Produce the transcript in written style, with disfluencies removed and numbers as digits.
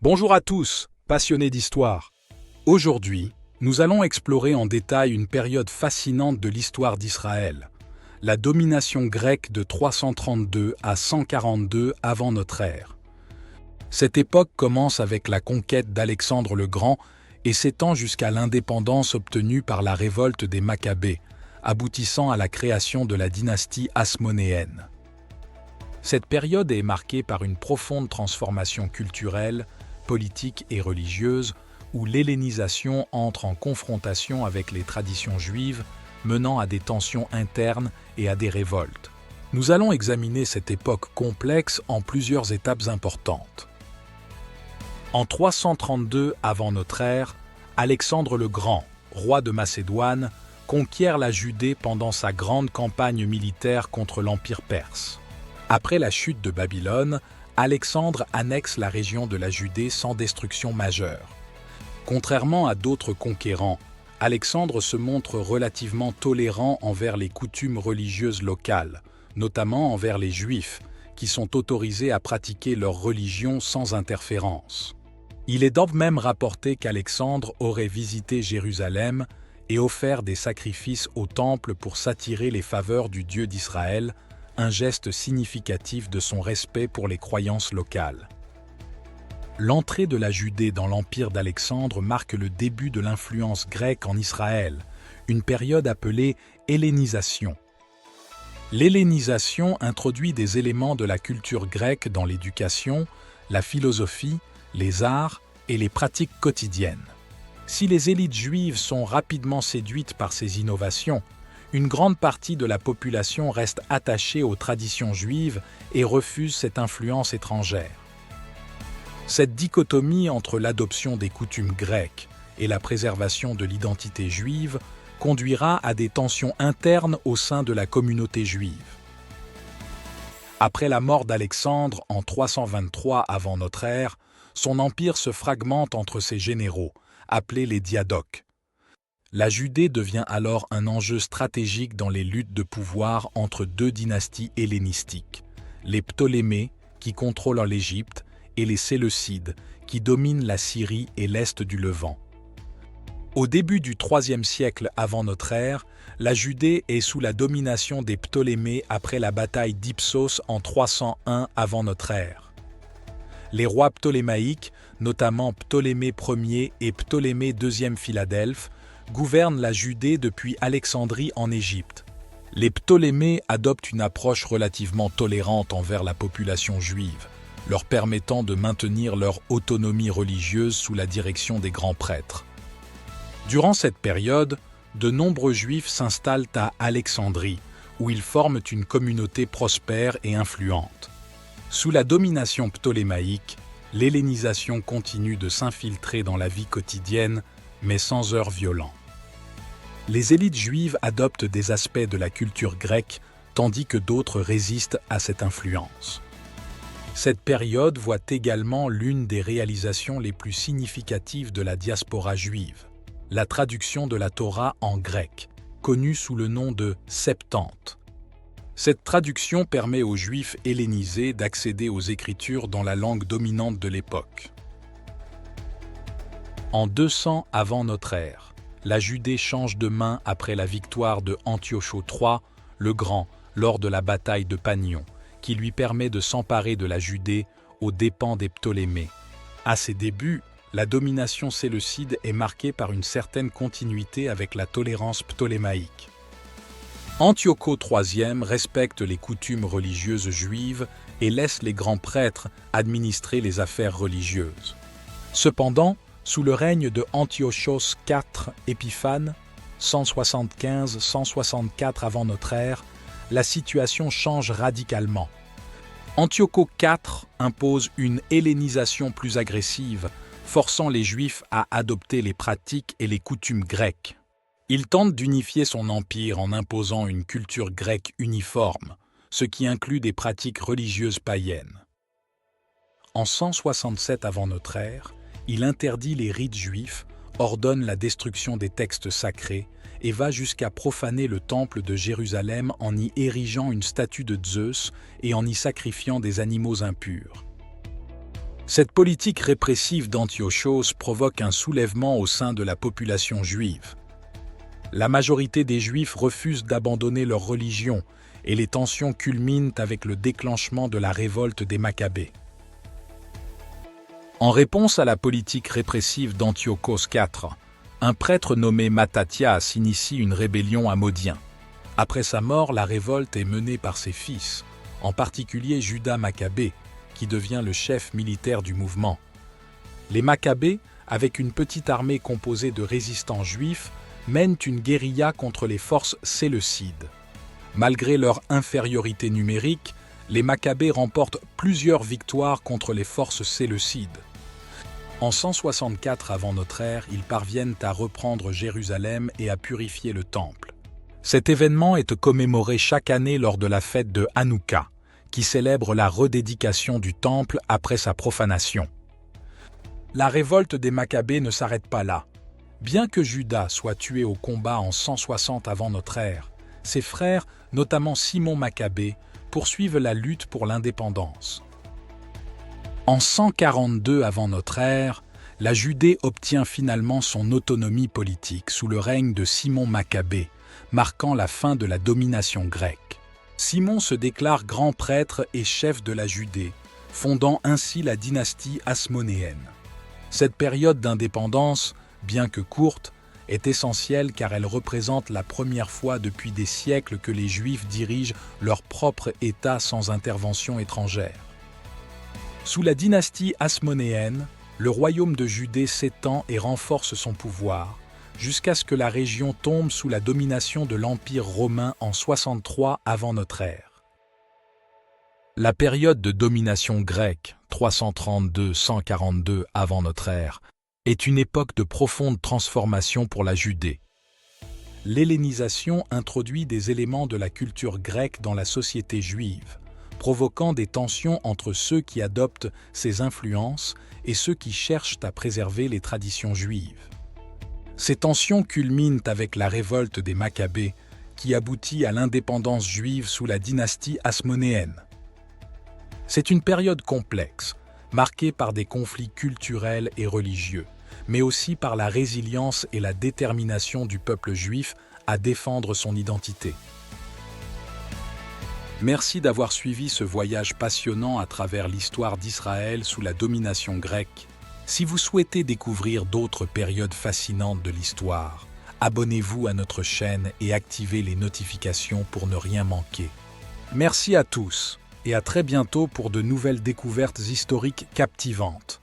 Bonjour à tous, passionnés d'histoire. Aujourd'hui, nous allons explorer en détail une période fascinante de l'histoire d'Israël, la domination grecque de 332 à 142 avant notre ère. Cette époque commence avec la conquête d'Alexandre le Grand et s'étend jusqu'à l'indépendance obtenue par la révolte des Maccabées, aboutissant à la création de la dynastie hasmonéenne. Cette période est marquée par une profonde transformation culturelle, politique et religieuse, où l'hellénisation entre en confrontation avec les traditions juives, menant à des tensions internes et à des révoltes. Nous allons examiner cette époque complexe en plusieurs étapes importantes. En 332 avant notre ère, Alexandre le Grand, roi de Macédoine, conquiert la Judée pendant sa grande campagne militaire contre l'Empire perse. Après la chute de Babylone, Alexandre annexe la région de la Judée sans destruction majeure. Contrairement à d'autres conquérants, Alexandre se montre relativement tolérant envers les coutumes religieuses locales, notamment envers les Juifs, qui sont autorisés à pratiquer leur religion sans interférence. Il est donc même rapporté qu'Alexandre aurait visité Jérusalem et offert des sacrifices au temple pour s'attirer les faveurs du Dieu d'Israël, un geste significatif de son respect pour les croyances locales. L'entrée de la Judée dans l'empire d'Alexandre marque le début de l'influence grecque en Israël, une période appelée hellénisation. L'hellénisation introduit des éléments de la culture grecque dans l'éducation, la philosophie, les arts et les pratiques quotidiennes. Si les élites juives sont rapidement séduites par ces innovations, une grande partie de la population reste attachée aux traditions juives et refuse cette influence étrangère. Cette dichotomie entre l'adoption des coutumes grecques et la préservation de l'identité juive conduira à des tensions internes au sein de la communauté juive. Après la mort d'Alexandre en 323 avant notre ère, son empire se fragmente entre ses généraux, appelés les diadoques. La Judée devient alors un enjeu stratégique dans les luttes de pouvoir entre deux dynasties hellénistiques, les Ptolémées, qui contrôlent l'Égypte, et les Séleucides, qui dominent la Syrie et l'est du Levant. Au début du IIIe siècle avant notre ère, la Judée est sous la domination des Ptolémées après la bataille d'Ipsos en 301 avant notre ère. Les rois ptolémaïques, notamment Ptolémée Ier et Ptolémée II Philadelphe, gouvernent la Judée depuis Alexandrie en Égypte. Les Ptolémées adoptent une approche relativement tolérante envers la population juive, leur permettant de maintenir leur autonomie religieuse sous la direction des grands prêtres. Durant cette période, de nombreux Juifs s'installent à Alexandrie, où ils forment une communauté prospère et influente. Sous la domination ptolémaïque, l'hellénisation continue de s'infiltrer dans la vie quotidienne, mais sans heurts violents. Les élites juives adoptent des aspects de la culture grecque, tandis que d'autres résistent à cette influence. Cette période voit également l'une des réalisations les plus significatives de la diaspora juive, la traduction de la Torah en grec, connue sous le nom de Septante. Cette traduction permet aux Juifs hellénisés d'accéder aux Écritures dans la langue dominante de l'époque. En 200 avant notre ère, la Judée change de main après la victoire de Antiochos III, le Grand, lors de la bataille de Panion, qui lui permet de s'emparer de la Judée aux dépens des Ptolémées. À ses débuts, la domination séleucide est marquée par une certaine continuité avec la tolérance ptolémaïque. Antiochos III respecte les coutumes religieuses juives et laisse les grands prêtres administrer les affaires religieuses. Cependant, sous le règne de Antiochos IV Épiphane, 175-164 avant notre ère, la situation change radicalement. Antiochos IV impose une hellénisation plus agressive, forçant les Juifs à adopter les pratiques et les coutumes grecques. Il tente d'unifier son empire en imposant une culture grecque uniforme, ce qui inclut des pratiques religieuses païennes. En 167 avant notre ère, il interdit les rites juifs, ordonne la destruction des textes sacrés et va jusqu'à profaner le temple de Jérusalem en y érigeant une statue de Zeus et en y sacrifiant des animaux impurs. Cette politique répressive d'Antiochos provoque un soulèvement au sein de la population juive. La majorité des Juifs refusent d'abandonner leur religion et les tensions culminent avec le déclenchement de la révolte des Maccabées. En réponse à la politique répressive d'Antiochos IV, un prêtre nommé Mattathias initie une rébellion à Modien. Après sa mort, la révolte est menée par ses fils, en particulier Judas Maccabée, qui devient le chef militaire du mouvement. Les Maccabées, avec une petite armée composée de résistants juifs, mènent une guérilla contre les forces séleucides. Malgré leur infériorité numérique, les Maccabées remportent plusieurs victoires contre les forces séleucides. En 164 avant notre ère, ils parviennent à reprendre Jérusalem et à purifier le temple. Cet événement est commémoré chaque année lors de la fête de Hanouka, qui célèbre la redédication du temple après sa profanation. La révolte des Maccabées ne s'arrête pas là. Bien que Judas soit tué au combat en 160 avant notre ère, ses frères, notamment Simon Maccabée, poursuivent la lutte pour l'indépendance. En 142 avant notre ère, la Judée obtient finalement son autonomie politique sous le règne de Simon Maccabée, marquant la fin de la domination grecque. Simon se déclare grand prêtre et chef de la Judée, fondant ainsi la dynastie hasmonéenne. Cette période d'indépendance, bien que courte, est essentielle car elle représente la première fois depuis des siècles que les Juifs dirigent leur propre État sans intervention étrangère. Sous la dynastie hasmonéenne, le royaume de Judée s'étend et renforce son pouvoir, jusqu'à ce que la région tombe sous la domination de l'Empire romain en 63 avant notre ère. La période de domination grecque, 332-142 avant notre ère, est une époque de profonde transformation pour la Judée. L'hellénisation introduit des éléments de la culture grecque dans la société juive, provoquant des tensions entre ceux qui adoptent ces influences et ceux qui cherchent à préserver les traditions juives. Ces tensions culminent avec la révolte des Maccabées, qui aboutit à l'indépendance juive sous la dynastie hasmonéenne. C'est une période complexe, marquée par des conflits culturels et religieux, mais aussi par la résilience et la détermination du peuple juif à défendre son identité. Merci d'avoir suivi ce voyage passionnant à travers l'histoire d'Israël sous la domination grecque. Si vous souhaitez découvrir d'autres périodes fascinantes de l'histoire, abonnez-vous à notre chaîne et activez les notifications pour ne rien manquer. Merci à tous et à très bientôt pour de nouvelles découvertes historiques captivantes.